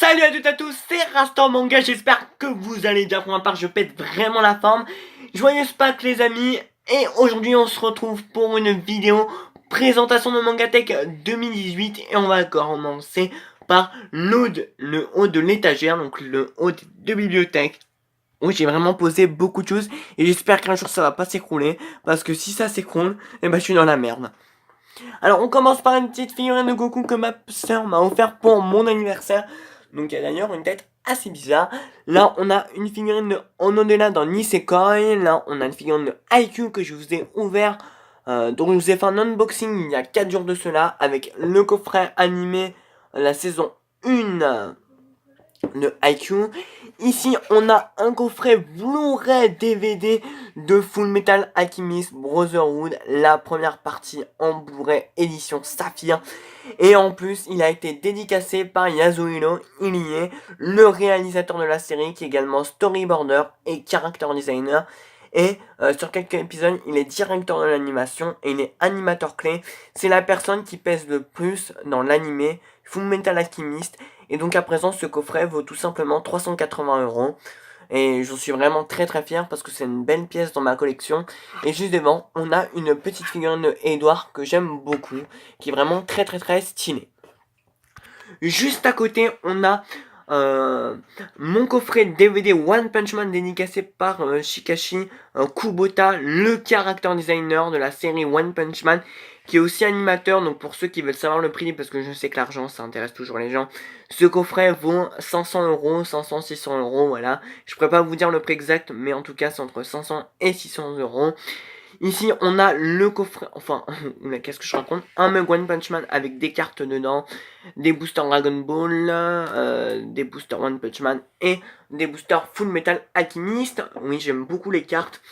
Salut à toutes et à tous, c'est Rastor Manga, j'espère que vous allez bien. Pour ma part, je pète vraiment la forme. Joyeuse Pâques les amis, et aujourd'hui on se retrouve pour une vidéo présentation de Mangatech 2018. Et on va commencer par le haut de l'étagère, donc le haut de bibliothèque. Où j'ai vraiment posé beaucoup de choses, et j'espère qu'un jour ça va pas s'écrouler, parce que si ça s'écroule, eh ben je suis dans la merde. Alors on commence par une petite figurine de Goku que ma soeur m'a offert pour mon anniversaire. Donc il y a d'ailleurs une tête assez bizarre. Là on a une figurine de Onodera dans Nisekoi. Là on a une figurine de Haikyuu que je vous ai ouvert. Donc je vous ai fait un unboxing il y a 4 jours de cela. Avec le coffret animé la saison 1 de Haikyuu. Ici, on a un coffret Blu-ray DVD de Full Metal Alchemist Brotherhood, la première partie en Blu-ray édition Saphir. Et en plus, il a été dédicacé par Yasuhiro Irie, le réalisateur de la série, qui est également storyboarder et character designer. Et sur quelques épisodes, il est directeur de l'animation et il est animateur clé. C'est la personne qui pèse le plus dans l'animé Full Metal Alchemist. Et donc à présent, ce coffret vaut tout simplement 380 €. Et j'en suis vraiment très fier parce que c'est une belle pièce dans ma collection. Et juste devant, on a une petite figurine de Edouard que j'aime beaucoup, qui est vraiment très stylée. Juste à côté, on a mon coffret DVD One Punch Man dédicacé par Shikashi Kubota, le character designer de la série One Punch Man, qui est aussi animateur. Donc pour ceux qui veulent savoir le prix, parce que je sais que l'argent ça intéresse toujours les gens, ce coffret vaut 500 €, 500-600 €, voilà. Je pourrais pas vous dire le prix exact, mais en tout cas c'est entre 500 et 600 €. Ici, on a le coffret, enfin, qu'est-ce que je raconte? Un mug One Punch Man avec des cartes dedans, des boosters Dragon Ball, des boosters One Punch Man et des boosters Full Metal Alchemist. Oui, j'aime beaucoup les cartes.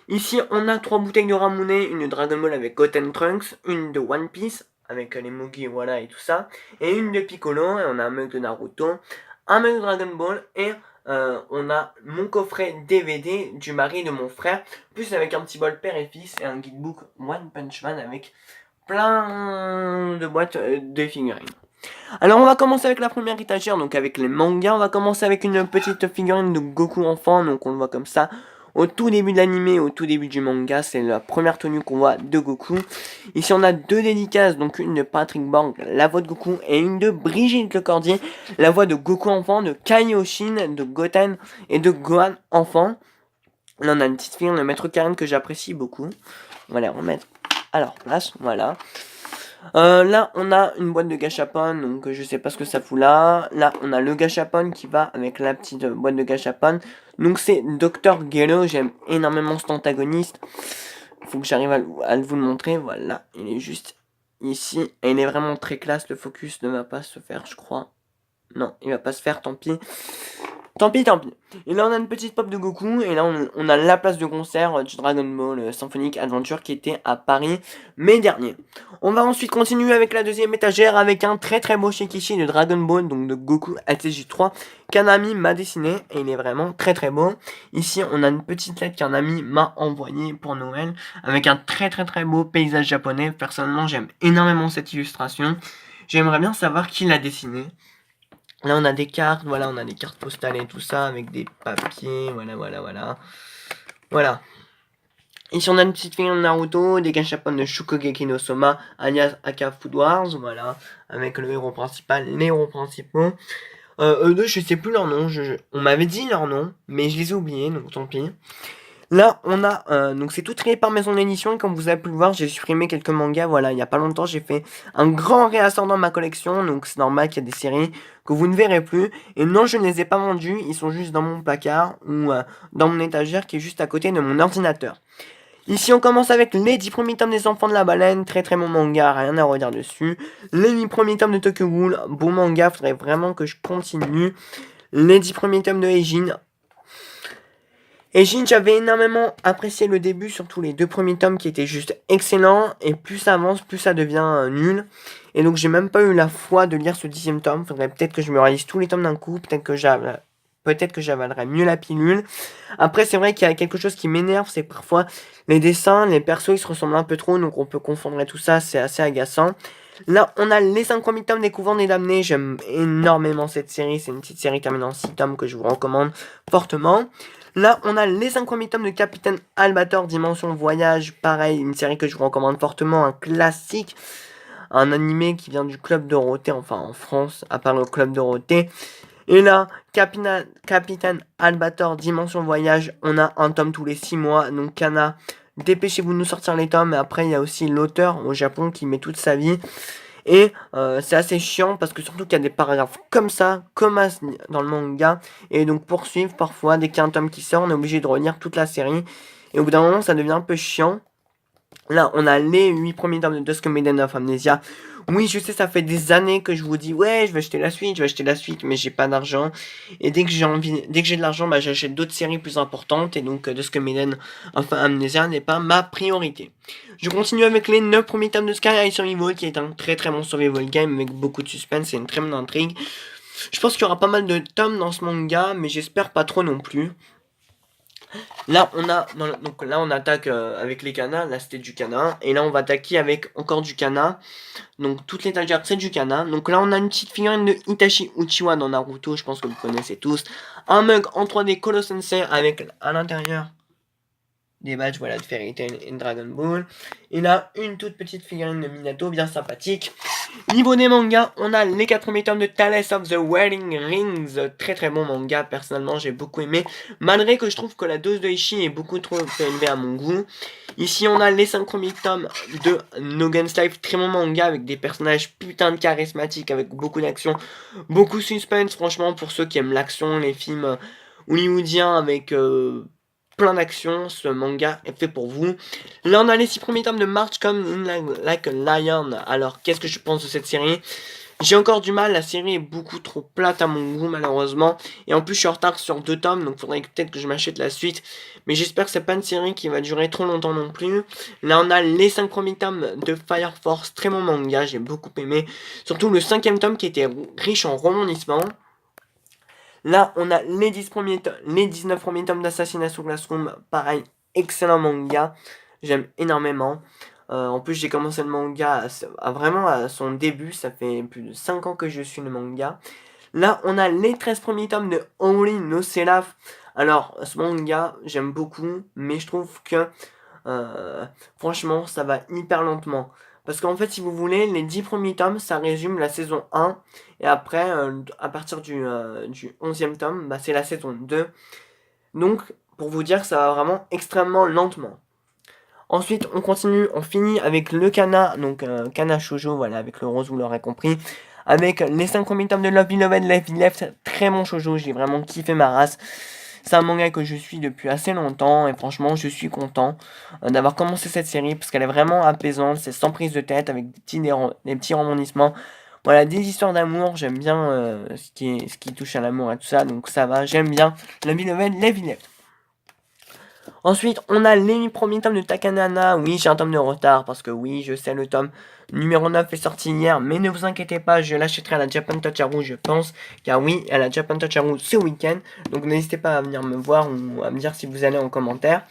Ici, on a 3 bouteilles de Ramune, une Dragon Ball avec Goten Trunks, une de One Piece avec les Mugi, voilà, et tout ça, et une de Piccolo, et on a un mug de Naruto, un mug de Dragon Ball, et on a mon coffret DVD du mari de mon frère, plus avec un petit bol père et fils et un guidebook One Punch Man avec plein de boîtes de figurines. Alors on va commencer avec la première étagère, donc avec les mangas. On va commencer avec une petite figurine de Goku enfant, donc on le voit comme ça. Au tout début de l'anime, au tout début du manga, c'est la première tenue qu'on voit de Goku. Ici on a deux dédicaces, donc une de Patrick Bang, la voix de Goku, et une de Brigitte Lecordier, la voix de Goku enfant, de Kaioshin, de Goten et de Gohan enfant. Là on a une petite figurine de Maître Karen que j'apprécie beaucoup. On va les remettre à leur place, voilà. Là on a une boîte de gachapon, donc je sais pas ce que ça fout là. Là on a le gachapon qui va avec la petite boîte de gachapon. Donc c'est Dr. Gelo, j'aime énormément cet antagoniste. Faut que j'arrive à vous le montrer, voilà, il est juste ici. Et il est vraiment très classe, le focus ne va pas se faire je crois. Non, il va pas se faire, tant pis. Tant pis. Et là on a une petite pop de Goku, et là on a la place de concert du Dragon Ball Symphonic Adventure qui était à Paris mai dernier. On va ensuite continuer avec la deuxième étagère avec un très beau Shikishi de Dragon Ball, donc de Goku LCJ3, qu'un ami m'a dessiné, et il est vraiment très beau. Ici on a une petite lettre qu'un ami m'a envoyée pour Noël, avec un très beau paysage japonais. Personnellement j'aime énormément cette illustration. J'aimerais bien savoir qui l'a dessiné. Là on a des cartes, voilà, on a des cartes postales et tout ça, avec des papiers, voilà. Ici on a une petite figurine de Naruto, des gachapon de Shokugeki no Soma, alias Aka Food Wars, voilà, avec le héros principal, les héros principaux. Eux deux, je sais plus leur nom, on m'avait dit leur nom, mais je les ai oubliés, donc tant pis. Là, on a, donc c'est tout créé par maison d'édition, et comme vous avez pu le voir, j'ai supprimé quelques mangas, voilà, il y a pas longtemps, j'ai fait un grand réascendant de ma collection, donc c'est normal qu'il y a des séries que vous ne verrez plus, et non, je ne les ai pas vendus, ils sont juste dans mon placard, ou dans mon étagère qui est juste à côté de mon ordinateur. Ici, on commence avec les 10 premiers tomes des Enfants de la Baleine, très bon manga, rien à redire dessus. Les 10 premiers tomes de Tokyo Ghoul, beau manga, faudrait vraiment que je continue. Les 10 premiers tomes de Eijin. Eijin, j'avais énormément apprécié le début, surtout les 2 premiers tomes qui étaient juste excellents, et plus ça avance, plus ça devient nul. Et donc j'ai même pas eu la foi de lire ce 10e tome, faudrait peut-être que je me réalise tous les tomes d'un coup, peut-être que j'avalerais mieux la pilule. Après c'est vrai qu'il y a quelque chose qui m'énerve, c'est parfois les dessins, les persos ils se ressemblent un peu trop, donc on peut confondre tout ça, c'est assez agaçant. Là, on a les 5 premiers tomes des Couvents des Damnés. J'aime énormément cette série. C'est une petite série terminée en 6 tomes que je vous recommande fortement. Là, on a les 5 premiers tomes de Capitaine Albator, Dimension Voyage. Pareil, une série que je vous recommande fortement. Un classique. Un animé qui vient du Club Dorothée. Enfin, en France, à part le Club Dorothée. Et là, Capitaine Albator, Dimension Voyage. On a un tome tous les 6 mois. Donc, Kana, dépêchez-vous de nous sortir les tomes. Et après, il y a aussi l'auteur au Japon qui met toute sa vie. Et c'est assez chiant parce que surtout qu'il y a des paragraphes comme ça, comme dans le manga. Et donc pour suivre, parfois, dès qu'il y a un tome qui sort, on est obligé de relire toute la série. Et au bout d'un moment, ça devient un peu chiant. Là, on a les 8 premiers tomes de Dusk Maiden of Amnesia. Oui, je sais, ça fait des années que je vous dis, ouais, je vais acheter la suite, mais j'ai pas d'argent. Et dès que j'ai de l'argent, bah, j'achète d'autres séries plus importantes. Et donc, Dusk Maiden of Amnesia n'est pas ma priorité. Je continue avec les 9 premiers tomes de Sky High Survival, qui est un très très bon survival game avec beaucoup de suspense et une très bonne intrigue. Je pense qu'il y aura pas mal de tomes dans ce manga, mais j'espère pas trop non plus. Là, on attaque avec les canas. Là, c'était du cana. Et là, on va attaquer avec encore du cana. Donc, toutes les étagères, c'est du cana. Donc là, on a une petite figurine de Itachi Uchiwa dans Naruto. Je pense que vous connaissez tous. Un mug en 3D Kolo Sensei avec à l'intérieur des badges, voilà, de Fairy Tail et Dragon Ball. Et là, une toute petite figurine de Minato, bien sympathique. Niveau des mangas, on a les 4 premiers tomes de Tales of the Wedding Rings. Très très bon manga, personnellement j'ai beaucoup aimé. Malgré que je trouve que la dose de Ishii est beaucoup trop élevée à mon goût. Ici on a les 5 premiers tomes de No Gun's Life. Très bon manga avec des personnages putain de charismatiques, avec beaucoup d'action, beaucoup de suspense. Franchement, pour ceux qui aiment l'action, les films hollywoodiens avec plein d'action, ce manga est fait pour vous. Là, on a les 6 premiers tomes de March Come In Like a Lion. Alors, qu'est-ce que je pense de cette série? J'ai encore du mal, la série est beaucoup trop plate à mon goût, malheureusement. Et en plus, je suis en retard sur 2 tomes, donc faudrait peut-être que je m'achète la suite. Mais j'espère que c'est pas une série qui va durer trop longtemps non plus. Là, on a les 5 premiers tomes de Fire Force, très bon manga, j'ai beaucoup aimé. Surtout le 5e tome qui était riche en rebondissements. Là, on a les 19 premiers tomes d'Assassination Classroom. Pareil, excellent manga. J'aime énormément. En plus, j'ai commencé le manga vraiment à son début. Ça fait plus de 5 ans que je suis le manga. Là, on a les 13 premiers tomes de Only No Self. Alors, ce manga, j'aime beaucoup. Mais je trouve que, franchement, ça va hyper lentement. Parce qu'en fait, si vous voulez, les 10 premiers tomes, ça résume la saison 1. Et après, à partir du 11e tome, bah, c'est la saison 2. Donc, pour vous dire, ça va vraiment extrêmement lentement. Ensuite, on continue, on finit avec le Kana, donc Kana Shoujo, voilà, avec le rose, vous l'aurez compris. Avec les 5 premiers tomes de Love Beloved, Life Left, très bon shoujo, j'ai vraiment kiffé ma race. C'est un manga que je suis depuis assez longtemps et franchement je suis content d'avoir commencé cette série parce qu'elle est vraiment apaisante, c'est sans prise de tête avec des petits rebondissements. Voilà, des histoires d'amour, j'aime bien ce qui touche à l'amour et tout ça, donc ça va, j'aime bien Love Beloved, Life Left. Ensuite, on a les premiers tomes de Takanana. Oui, j'ai un tome de retard parce que oui, je sais, le tome numéro 9 est sorti hier. Mais ne vous inquiétez pas, je l'achèterai à la Japan Toucharu, je pense. Car oui, à la Japan Toucharu ce week-end. Donc n'hésitez pas à venir me voir ou à me dire si vous allez en commentaire.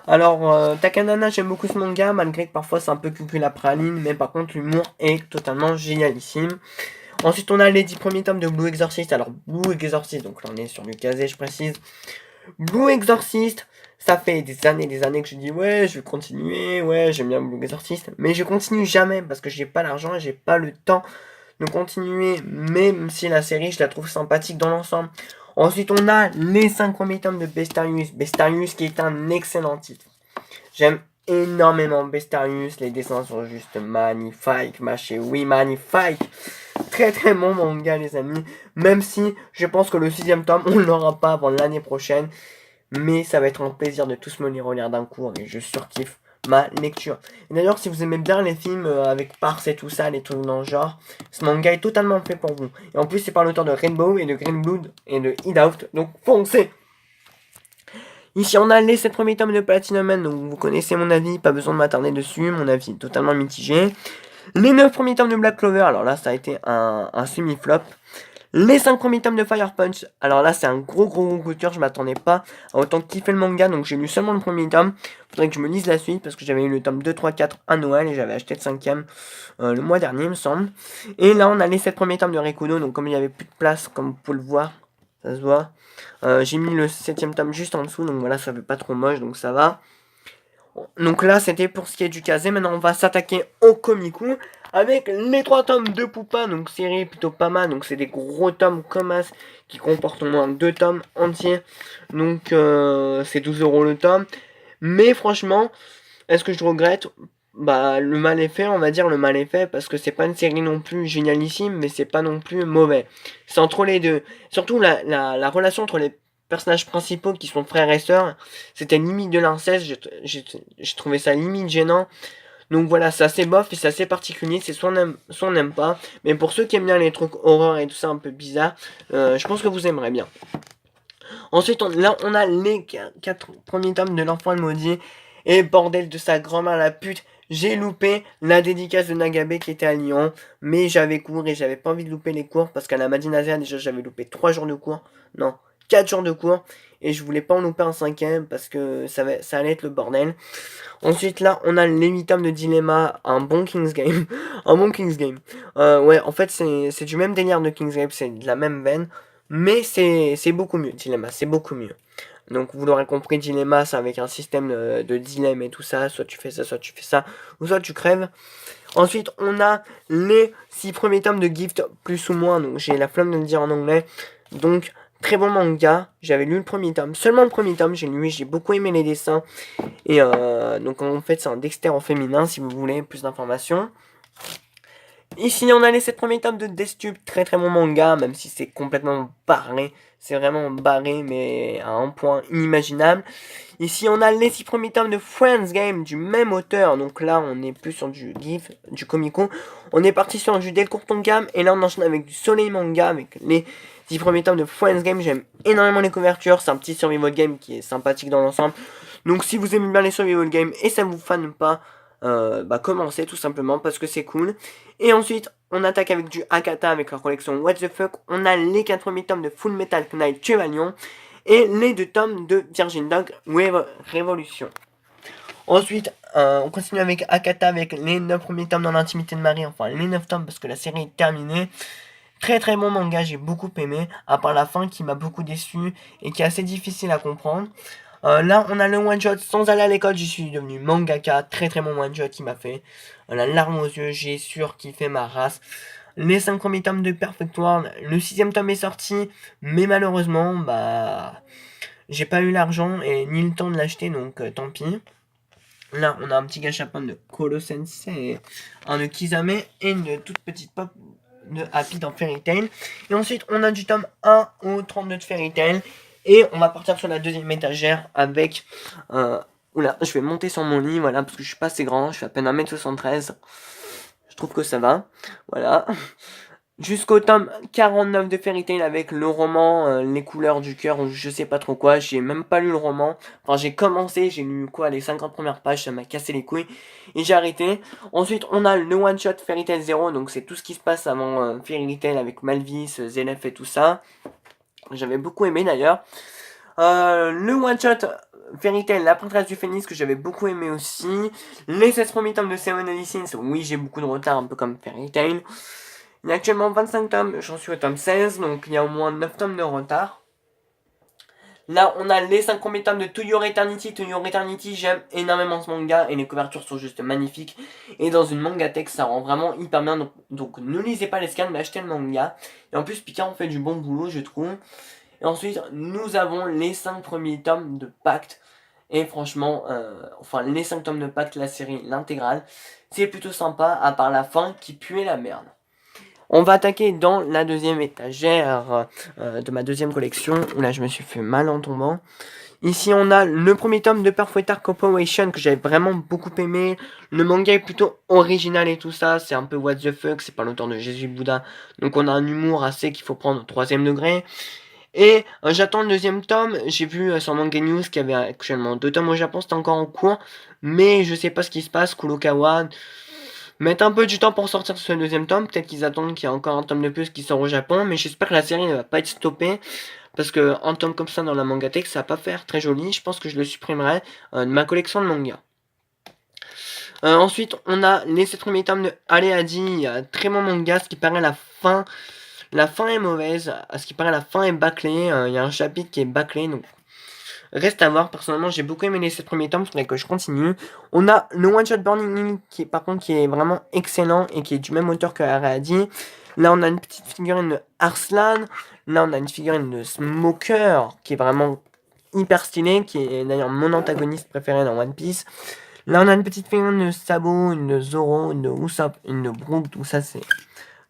Alors, Takanana, j'aime beaucoup ce manga, malgré que parfois c'est un peu cucu la praline. Mais par contre, l'humour est totalement génialissime. Ensuite, on a les 10 premiers tomes de Blue Exorcist. Alors, Blue Exorcist, donc là on est sur du casé, je précise. Blue Exorcist, ça fait des années que je dis ouais, je vais continuer, ouais, j'aime bien Blue Exorcist, mais je continue jamais parce que j'ai pas l'argent et j'ai pas le temps de continuer, même si la série je la trouve sympathique dans l'ensemble. Ensuite, on a les 5 premiers tomes de Bestarius, Bestarius qui est un excellent titre. J'aime énormément Bestarius, les dessins sont juste magnifiques, oui, magnifiques. Très très bon manga les amis, même si je pense que le 6e tome on l'aura pas avant l'année prochaine, mais ça va être un plaisir de tous me les relire d'un coup et je surkiffe ma lecture. Et d'ailleurs, si vous aimez bien les films avec Pars et tout ça, les trucs dans le genre, ce manga est totalement fait pour vous. Et en plus c'est par l'auteur de Rainbow et de Green Blood et de Head Out, donc foncez. Ici on a les 7 premiers tomes de Platinum Man, donc vous connaissez mon avis, pas besoin de m'attarder dessus, mon avis est totalement mitigé. Les 9 premiers tomes de Black Clover, alors là ça a été un semi-flop. Les 5 premiers tomes de Fire Punch, alors là c'est un gros coup de cœur, je m'attendais pas à autant kiffer le manga, donc j'ai lu seulement le premier tome. Faudrait que je me lise la suite parce que j'avais eu le tome 2, 3, 4 à Noël et j'avais acheté le cinquième le mois dernier, il me semble. Et là on a les 7 premiers tomes de Rekudo, donc comme il n'y avait plus de place, comme vous pouvez le voir, ça se voit. J'ai mis le 7ème tome juste en dessous, donc voilà, ça fait pas trop moche, donc ça va. Donc là, c'était pour ce qui est du Kazé. Maintenant, on va s'attaquer au Komiku avec les 3 tomes de Poupa, donc série plutôt pas mal. Donc c'est des gros tomes comme as qui comportent au moins 2 tomes entiers. Donc c'est 12 € le tome. Mais franchement, est-ce que je regrette? Bah le mal est fait, on va dire le mal est fait, parce que c'est pas une série non plus génialissime, mais c'est pas non plus mauvais. C'est entre les deux. Surtout la relation entre les personnages principaux qui sont frères et sœurs, c'était limite de l'inceste, j'ai trouvé ça limite gênant. Donc voilà, c'est assez bof et c'est assez particulier, c'est soit on n'aime pas, mais pour ceux qui aiment bien les trucs horreur et tout ça un peu bizarre, je pense que vous aimerez bien. Ensuite, là, on a les 4 premiers tomes de l'enfant le maudit. Et bordel de sa grand-mère la pute, j'ai loupé la dédicace de Nagabe qui était à Lyon. Mais j'avais cours et j'avais pas envie de louper les cours parce qu'à la Madinazia, déjà, j'avais loupé 3 jours de cours. Non, 4 jours de cours. Et je voulais pas en louper un cinquième parce que ça allait être le bordel. Ensuite, là, on a les 8 tomes de Dilemma, un bon King's Game. Un bon King's Game. Ouais, en fait, c'est du même délire de King's Game, c'est de la même veine. Mais c'est beaucoup mieux, Dilemma, c'est beaucoup mieux. Donc vous l'aurez compris, Dilemma, c'est avec un système de dilemme et tout ça. Soit tu fais ça, ou soit tu crèves. Ensuite, on a les 6 premiers tomes de Gift, plus ou moins. Donc j'ai la flemme de le dire en anglais. Donc, très bon manga. J'avais lu le premier tome. Seulement le premier tome, j'ai lu, j'ai beaucoup aimé les dessins. Et donc en fait, c'est un Dexter en féminin, si vous voulez plus d'informations. Ici, on a les 7 premiers tomes de Deathstube, très très bon manga, même si c'est complètement barré. C'est vraiment barré, mais à un point inimaginable. Ici, on a les 6 premiers tomes de Friends Game, du même auteur. Donc là, on est plus sur du GIF, du Comico. On est parti sur du Delcourt Tonkam, et là, on enchaîne avec du Soleil Manga, avec les 6 premiers tomes de Friends Game. J'aime énormément les couvertures, c'est un petit survival game qui est sympathique dans l'ensemble. Donc si vous aimez bien les survival games et ça vous fan pas, commencez tout simplement parce que c'est cool. Et ensuite, on attaque avec du Akata avec leur collection What the Fuck. On a les 4 premiers tomes de Full Metal Knight Chevalion et les 2 tomes de Virgin Dog Wave Revolution. Ensuite, on continue avec Akata avec les 9 premiers tomes dans l'intimité de Marie, enfin les 9 tomes parce que la série est terminée. Très très bon manga, j'ai beaucoup aimé, à part la fin qui m'a beaucoup déçu et qui est assez difficile à comprendre. Là, on a le one-shot sans aller à l'école, j'y suis devenu mangaka, très très bon one-shot qui m'a fait la larme aux yeux, j'ai surkiffé ma race. Les 5 premiers tomes de Perfect World, le 6ème tome est sorti, mais malheureusement, j'ai pas eu l'argent et ni le temps de l'acheter, donc tant pis. Là, on a un petit gâchapon de Kolo Sensei, un de Kisame et une toute petite pop de Happy dans Fairy Tail. Et ensuite, on a du tome 1 au 32 de Fairy Tail. Et on va partir sur la deuxième étagère avec... oula, je vais monter sur mon lit, voilà, parce que je suis pas assez grand, je fais à peine 1m73. Je trouve que ça va, voilà. Jusqu'au tome 49 de Fairy Tail avec le roman Les couleurs du cœur, ou je sais pas trop quoi, j'ai même pas lu le roman. Enfin, j'ai commencé, j'ai lu quoi, les 50 premières pages, ça m'a cassé les couilles, et j'ai arrêté. Ensuite, on a le one-shot Fairy Tail 0, donc c'est tout ce qui se passe avant Fairy Tail avec Malvis, Zelef et tout ça. J'avais beaucoup aimé d'ailleurs. Le one-shot Fairy Tail, la princesse du phénix que j'avais beaucoup aimé aussi. Les 16 premiers tomes de Seven Edicines, oui j'ai beaucoup de retard un peu comme Fairy Tail. Il y a actuellement 25 tomes, j'en suis au tome 16, donc il y a au moins 9 tomes de retard. Là, on a les 5 premiers tomes de To Your Eternity. To Your Eternity, j'aime énormément ce manga et les couvertures sont juste magnifiques. Et dans une mangatech, ça rend vraiment hyper bien. Donc ne lisez pas les scans, mais achetez le manga. Et en plus, Pika en fait du bon boulot, je trouve. Et ensuite, nous avons les 5 premiers tomes de Pacte. Et franchement, les 5 tomes de Pacte, la série, l'intégrale, c'est plutôt sympa, à part la fin qui puait la merde. On va attaquer dans la deuxième étagère de ma deuxième collection, où là je me suis fait mal en tombant. Ici on a le premier tome de Perfect Corporation que j'avais vraiment beaucoup aimé. Le manga est plutôt original et tout ça, c'est un peu what the fuck, c'est pas l'auteur de Jésus Bouddha. Donc on a un humour assez qu'il faut prendre au 3ème degré. Et j'attends le deuxième tome, j'ai vu sur Manga News qu'il y avait actuellement 2 tomes au Japon, c'était encore en cours. Mais je sais pas ce qui se passe, Kurokawa... mettre un peu du temps pour sortir ce deuxième tome. Peut-être qu'ils attendent qu'il y ait encore un tome de plus qui sort au Japon. Mais j'espère que la série ne va pas être stoppée. Parce que un tome comme ça dans la Mangatech, ça va pas faire très joli. Je pense que je le supprimerai de ma collection de mangas. Ensuite, on a les 7 premiers tomes de Aleadi, très bon manga, ce qui paraît la fin est mauvaise, à ce qui paraît la fin est bâclée, il y a un chapitre qui est bâclé, donc reste à voir. Personnellement, j'ai beaucoup aimé les 7 premiers tomes, il faudrait que je continue. On a le One Shot Burning Hill, qui est par contre qui est vraiment excellent, et qui est du même auteur que Aleadi. Là, on a une petite figurine de Arslan, là, on a une figurine de Smoker, qui est vraiment hyper stylée, qui est d'ailleurs mon antagoniste préféré dans One Piece. Là, on a une petite figurine de Sabo, une de Zoro, une de Usopp, une de Brook, tout ça, c'est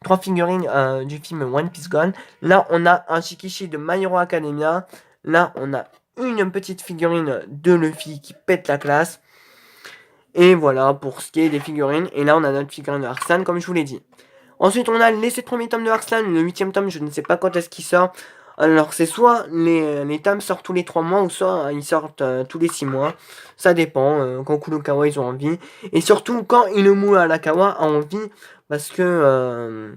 3 figurines du film One Piece Gone. Là, on a un Shikishi de My Hero Academia. Là, on a une petite figurine de Luffy qui pète la classe. Et voilà pour ce qui est des figurines. Et là, on a notre figurine de Arslan, comme je vous l'ai dit. Ensuite, on a les 7 premiers tomes de Arslan. Le 8ème tome, je ne sais pas quand est-ce qu'il sort. Alors, c'est soit les tomes sortent tous les 3 mois, ou soit ils sortent tous les 6 mois. Ça dépend, quand Kurokawa ils ont envie. Et surtout, quand Inoue Arakawa a envie, parce que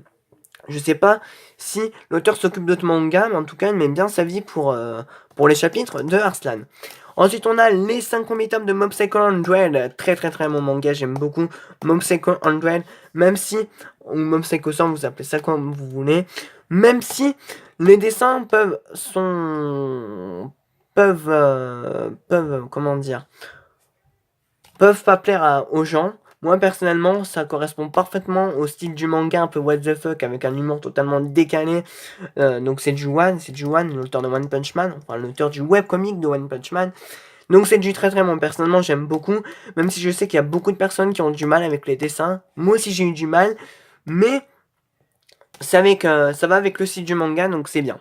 je sais pas si l'auteur s'occupe d'autres mangas, mais en tout cas, il met bien sa vie pour les chapitres de Arslan. Ensuite, on a les 5 premiers tomes de Mob Psycho 100. Très très très bon manga, j'aime beaucoup Mob Psycho 100. Même si, ou Mob Psycho 100, vous appelez ça comme vous voulez. Même si les dessins comment dire, peuvent pas plaire aux gens. Moi, personnellement, ça correspond parfaitement au style du manga, un peu what the fuck, avec un humour totalement décalé. Donc c'est Ju-Wan, l'auteur de One Punch Man, enfin l'auteur du webcomic de One Punch Man. Donc c'est du très très bon, personnellement j'aime beaucoup, même si je sais qu'il y a beaucoup de personnes qui ont du mal avec les dessins. Moi aussi j'ai eu du mal, mais ça va avec le style du manga, donc c'est bien.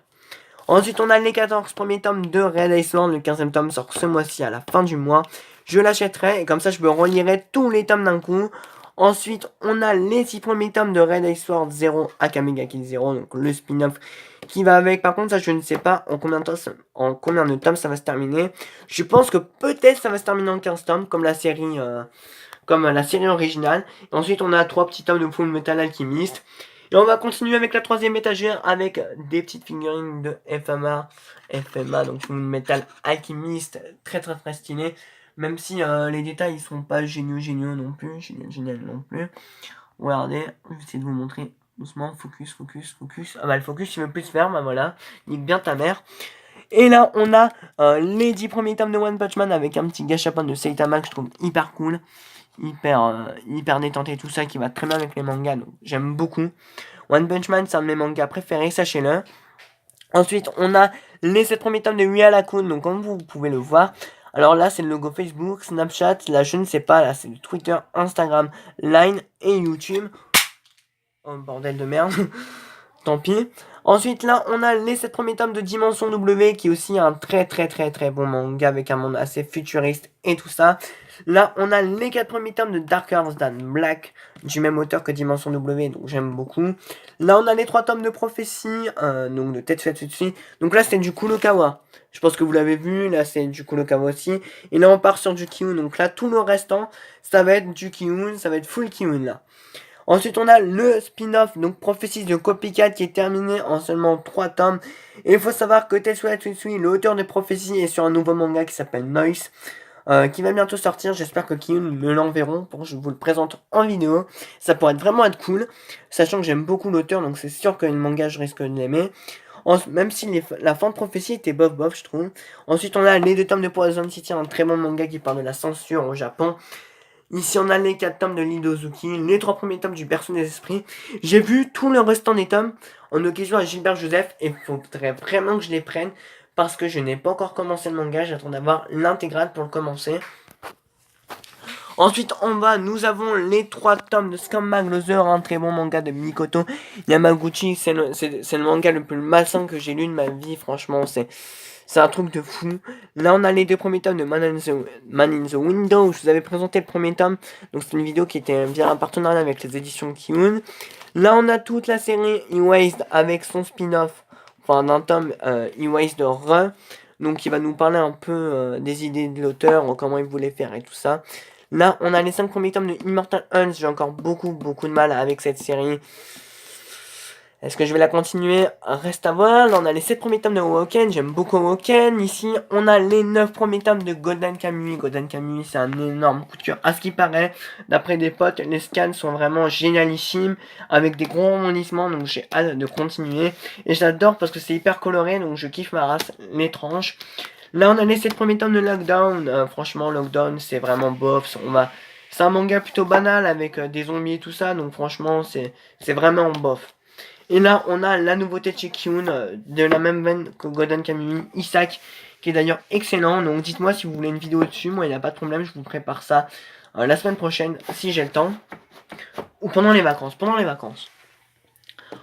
Ensuite, on a les 14 premiers tomes de Red Iceland. Le 15e tome sort ce mois-ci à la fin du mois. Je l'achèterai et comme ça, je me relirai tous les tomes d'un coup. Ensuite, on a les 6 premiers tomes de Red Iceland 0 Akamega Kill 0, donc le spin-off qui va avec. Par contre, ça, je ne sais pas en combien de tomes ça va se terminer. Je pense que peut-être ça va se terminer en 15 tomes, comme la série originale. Et ensuite, on a 3 petits tomes de Full Metal Alchemist. Et on va continuer avec la 3ème étagère avec des petites figurines de FMA, donc Full Metal Alchemist, très très très stylé. Même si les détails ils sont pas géniaux non plus, génial non plus. Regardez, je vais essayer de vous montrer doucement, focus. Ah bah le focus il veut plus se faire, bah voilà, nique bien ta mère. Et là on a les 10 premiers tomes de One Punch Man avec un petit gâchapon de Saitama que je trouve hyper cool. Hyper détente et tout ça, qui va très bien avec les mangas, donc j'aime beaucoup. One Punch Man, c'est un de mes mangas préférés, sachez-le. Ensuite, on a les 7 premiers tomes de Wialakun, donc comme vous pouvez le voir. Alors là, c'est le logo Facebook, Snapchat, là je ne sais pas, là c'est le Twitter, Instagram, Line et YouTube. Oh bordel de merde. Tant pis. Ensuite, là, on a les 7 premiers tomes de Dimension W, qui est aussi un très très très très bon manga avec un monde assez futuriste et tout ça. Là, on a les 4 premiers tomes de Darker Than Black, du même auteur que Dimension W, donc j'aime beaucoup. Là, on a les 3 tomes de Prophétie, donc de Tetsuya. Donc là, c'est du Kurokawa. Je pense que vous l'avez vu, là, c'est du Kurokawa aussi. Et là, on part sur du Kiun, donc là, tout le restant, ça va être du Kiun, ça va être full Kiun, là. Ensuite, on a le spin-off, donc Prophétie de Copycat, qui est terminé en seulement 3 tomes. Et il faut savoir que Tetsuya Tsutsui, l'auteur de Prophétie, est sur un nouveau manga qui s'appelle Noise, qui va bientôt sortir. J'espère que Kiyun me l'enverront pour que je vous le présente en vidéo. Ça pourrait vraiment être cool, sachant que j'aime beaucoup l'auteur, donc c'est sûr qu'une manga, je risque de l'aimer. Même si la fin de Prophétie était bof, je trouve. Ensuite, on a les 2 tomes de Poison City, un très bon manga qui parle de la censure au Japon. Ici, on a les 4 tomes de Lidozuki, les 3 premiers tomes du Berceau des Esprits. J'ai vu tout le restant des tomes en occasion à Gilbert Joseph et il faudrait vraiment que je les prenne parce que je n'ai pas encore commencé le manga. J'attends d'avoir l'intégrale pour le commencer. Ensuite, en bas, nous avons les 3 tomes de Scumbag Loser, un très bon manga de Mikoto Yamaguchi. C'est le manga le plus malsain que j'ai lu de ma vie, franchement, c'est un truc de fou. Là, on a les 2 premiers tomes de Man in the Window. Je vous avais présenté le premier tome. Donc, c'est une vidéo qui était via un partenariat avec les éditions Kiun. Là, on a toute la série E-Waste avec son spin-off. Enfin, d'un tome E-Waste de Re. Donc, il va nous parler un peu des idées de l'auteur, comment il voulait faire et tout ça. Là, on a les 5 premiers tomes de Immortal Hulk. J'ai encore beaucoup de mal avec cette série. Est-ce que je vais la continuer? Reste à voir. Là, on a les 7 premiers tomes de Woken. J'aime beaucoup Woken. Ici, on a les 9 premiers tomes de Golden Kamuy. Golden Kamuy, c'est un énorme coup de cœur. À ce qui paraît, d'après des potes, les scans sont vraiment génialissimes. Avec des gros rebondissements. Donc, j'ai hâte de continuer. Et j'adore parce que c'est hyper coloré. Donc, je kiffe ma race, les tranches. Là, on a les 7 premiers tomes de Lockdown. Franchement, Lockdown, c'est vraiment bof. C'est un manga plutôt banal avec des zombies et tout ça. Donc, franchement, c'est vraiment bof. Et là, on a la nouveauté de chez Kyun, de la même veine que Golden Kamuy, Isaac, qui est d'ailleurs excellent. Donc dites-moi si vous voulez une vidéo dessus, moi il n'y a pas de problème, je vous prépare ça la semaine prochaine, si j'ai le temps. Ou pendant les vacances,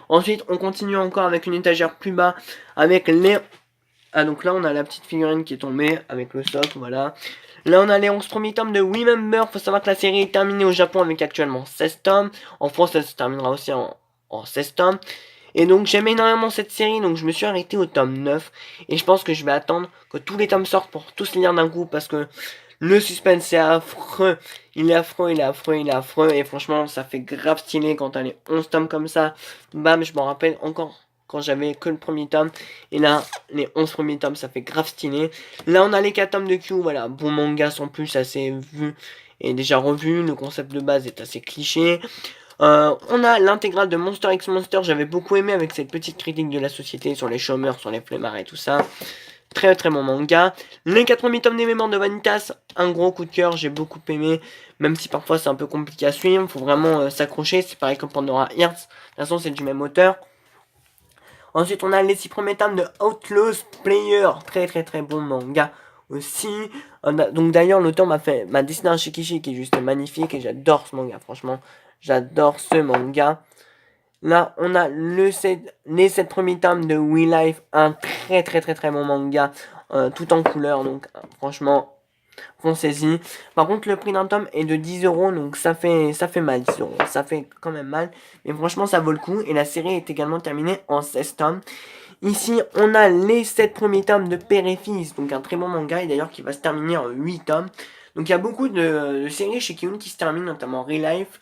Ensuite, on continue encore avec une étagère plus bas, avec les... Ah donc là, on a la petite figurine qui est tombée, avec le socle, voilà. Là, on a les 11 premiers tomes de Remember. Faut savoir que la série est terminée au Japon avec actuellement 16 tomes. En France, elle se terminera aussi en 16 tomes. Et donc j'aime énormément cette série, donc je me suis arrêté au tome 9. Et je pense que je vais attendre que tous les tomes sortent pour tous les lire d'un coup, parce que le suspense est affreux. Il est affreux, il est affreux, il est affreux. Et franchement, ça fait grave stylé quand t'as les 11 tomes comme ça. Bam, je m'en rappelle encore quand j'avais que le premier tome. Et là, les 11 premiers tomes, ça fait grave stylé. Là, on a les 4 tomes de Q, voilà. Bon manga sans plus, assez vu et déjà revu. Le concept de base est assez cliché. On a l'intégrale de Monster X Monster, j'avais beaucoup aimé avec cette petite critique de la société sur les chômeurs, sur les flemmards et tout ça. Très bon manga. Les 4 premiers tomes des Mémoires de Vanitas, un gros coup de cœur, j'ai beaucoup aimé. Même si parfois c'est un peu compliqué à suivre, faut vraiment s'accrocher, c'est pareil comme Pandora Hearts. De toute façon c'est du même auteur. Ensuite on a les 6 premiers tomes de Outlaws Player, très bon manga aussi. Donc d'ailleurs l'auteur m'a dessiné un Shikishi qui est juste magnifique et j'adore ce manga, franchement. J'adore ce manga. Là, on a les 7 premiers tomes de We Life, un très bon manga, tout en couleur, donc franchement, foncez-y. Par contre, le prix d'un tome est de 10€, donc ça fait mal, 10€, ça fait quand même mal, mais franchement, ça vaut le coup, et la série est également terminée en 16 tomes. Ici, on a les 7 premiers tomes de Père et Fils, donc un très bon manga, et d'ailleurs qui va se terminer en 8 tomes. Donc il y a beaucoup de séries chez Kiyun qui se terminent, notamment Real Life,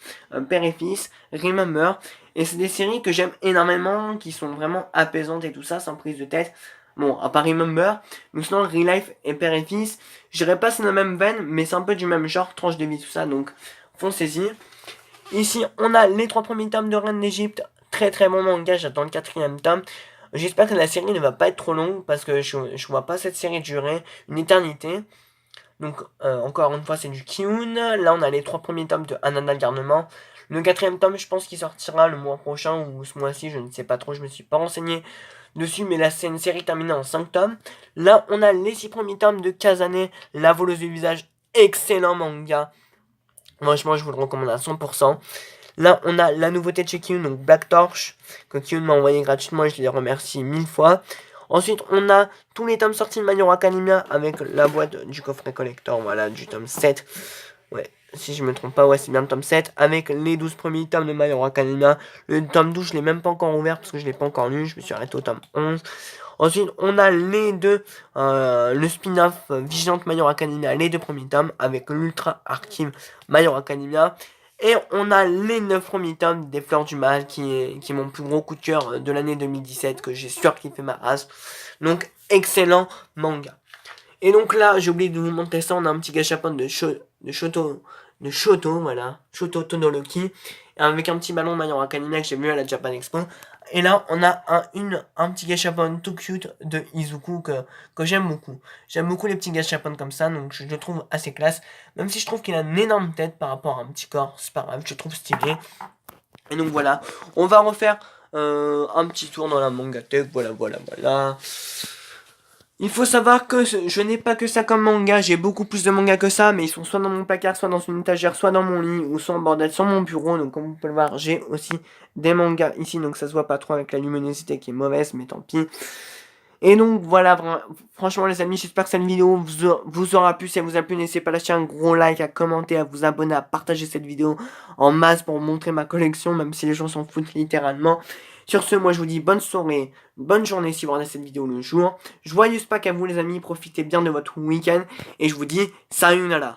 Père et Fils, Remember. Et c'est des séries que j'aime énormément, qui sont vraiment apaisantes et tout ça, sans prise de tête. Bon, à part Remember, mais sinon Real Life et Père et Fils, je dirais pas c'est la même veine, mais c'est un peu du même genre, tranche de vie, tout ça, donc foncez-y. Ici, on a les 3 premiers tomes de Reine d'Égypte, très bon manga, j'attends le 4e tome. J'espère que la série ne va pas être trop longue, parce que je vois pas cette série durer une éternité. Donc, encore une fois, c'est du Kiyun. Là, on a les 3 premiers tomes de Anana le Garnement. Le 4e tome, je pense qu'il sortira le mois prochain ou ce mois-ci, je ne sais pas trop, je me suis pas renseigné dessus, mais là, c'est une série terminée en 5 tomes. Là, on a les 6 premiers tomes de Kazane, La voleuse de visage, excellent manga. Franchement, je vous le recommande à 100%. Là, on a la nouveauté de chez Kiyun, donc Black Torch, que Kiyun m'a envoyé gratuitement et je les remercie 1000 fois. Ensuite, on a tous les tomes sortis de My Hero Academia avec la boîte du coffret collector, voilà, du tome 7. Ouais, si je me trompe pas, ouais, c'est bien le tome 7. Avec les 12 premiers tomes de My Hero Academia. Le tome 12, je l'ai même pas encore ouvert parce que je l'ai pas encore lu. Je me suis arrêté au tome 11. Ensuite, on a les deux, le spin-off Vigilante My Hero Academia, les 2 premiers tomes avec l'Ultra Archive My Hero Academia. Et on a les 9 premiers tomes des Fleurs du Mal, qui est mon plus gros coup de cœur de l'année 2017, que j'ai surkiffé ma race. Donc, excellent manga. Et donc là, j'ai oublié de vous montrer ça, on a un petit gachapon de Shoto, voilà, Shoto Todoroki, avec un petit ballon My Hero Academia que j'ai vu à la Japan Expo. Et là, on a un petit gachapon tout cute de Izuku que j'aime beaucoup. J'aime beaucoup les petits gachapons comme ça, donc je le trouve assez classe. Même si je trouve qu'il a une énorme tête par rapport à un petit corps, c'est pas grave, je le trouve stylé. Et donc voilà, on va refaire un petit tour dans la mangatech, voilà. Il faut savoir que je n'ai pas que ça comme manga, j'ai beaucoup plus de mangas que ça, mais ils sont soit dans mon placard, soit dans une étagère, soit dans mon lit, ou soit en bordel sur mon bureau, donc comme vous pouvez le voir, j'ai aussi des mangas ici, donc ça se voit pas trop avec la luminosité qui est mauvaise, mais tant pis. Et donc voilà, franchement les amis, j'espère que cette vidéo vous aura plu. Si elle vous a plu, n'hésitez pas à lâcher un gros like, à commenter, à vous abonner, à partager cette vidéo en masse pour montrer ma collection, même si les gens s'en foutent littéralement. Sur ce, moi je vous dis bonne soirée, bonne journée si vous regardez cette vidéo le jour. Joyeuse Pâques à vous les amis, profitez bien de votre week-end. Et je vous dis sayonara.